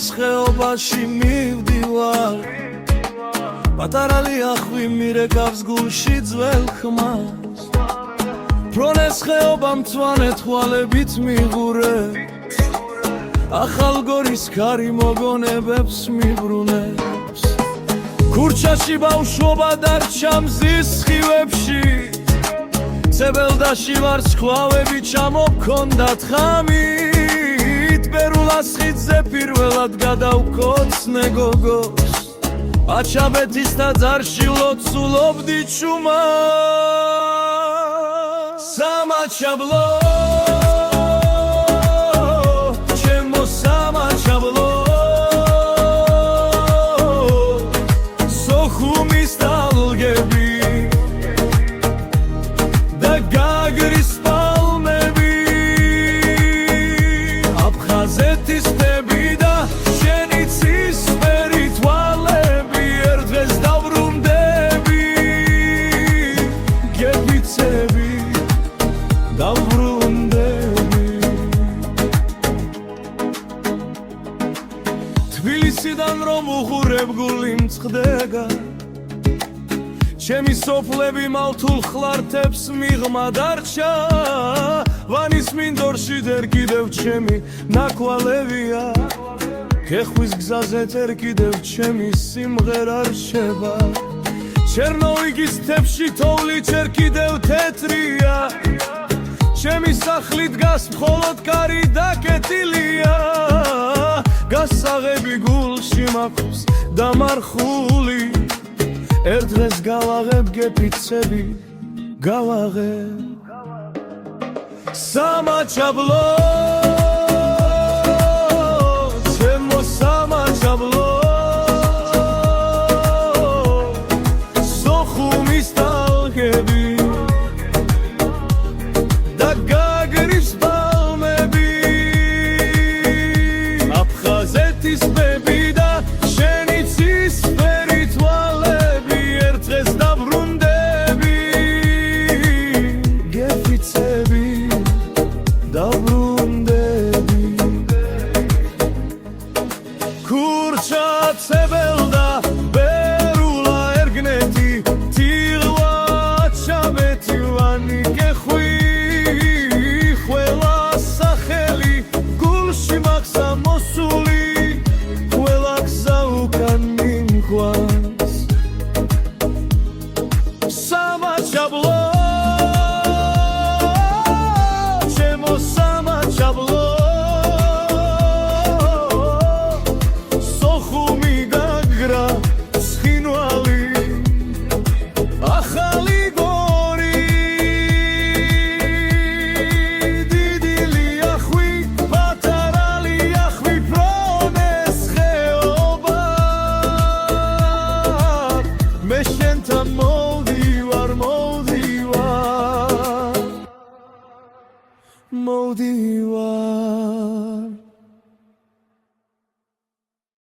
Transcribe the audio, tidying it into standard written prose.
პრონეს ხეობაში მივდივარ პატარა ლიახვი მირეკავს გულში ძველ ხმას პრონეს ხეობა მწვანე თვალებით მიღურებს ახალ გორის ქარი მოგონებებს მიბრუნებს ქურჩაში ბავშვობა დარჩა მზის სხივებში ცებელდაში ვარსკვლავები ჩამოქონდათ ხამით ბერულას ხიდზე პირველად გადავკოცნე გოგოს აჩაბეთის ტაძარში ლოცულობდი ჩუმად სამაჩაბლო ჩემო სამაჩაბლო სოხუმის ტალღები და გაგრის პალმები აფხაზეთის ტბები და შენი ცისფერი თვალები ერთ დღეს დავბრუნდები გეფიცები დავბრუნდები თბილისიდან რომ უღურებ გული მწყდება ჩემი სოფლები მალთულ ხლართებს მიღმა დარჩა ვანის მინდორში დერ კიდევ ჩემი ნაკვალევია ქეხვის გზაზე დერ კიდევ ჩემი სიმღერა რჩება ჩერნოვიგის თებში თოვლი ჯერ კიდევ თეთრია ჩემი სახლი დგას მხოლოდ კარი დაკეტილია გასაღები გულში მაქვს დამარხული ერთ დღეს გავაღებ გეფიცები გავაღებ სამაჩაბლო ჩემო სამაჩაბლო სოხუმის ტალღები და გაგრის პალმები აფხაზეთის ტბები და შენი ცისფერი თვალები ერთ დღეს დავბრუნდები გეფიცები დავბრუნდები ქურჩა ცებელდა ბერულა ერგნეთი თიღვა ჩამეთი ვანი კეხვი ყველა სახელი გულში მაქვს ამოსული ყველა გზა უკან მიმყვანს სამაჩაბლო ჩემო სამაჩაბლო სოხუმი გაგრა ცხინვალი ახალი გორი დიდი ლიახვი პატარა ლიახვი პრონეს ხეობა მე შენთან მოვდივარ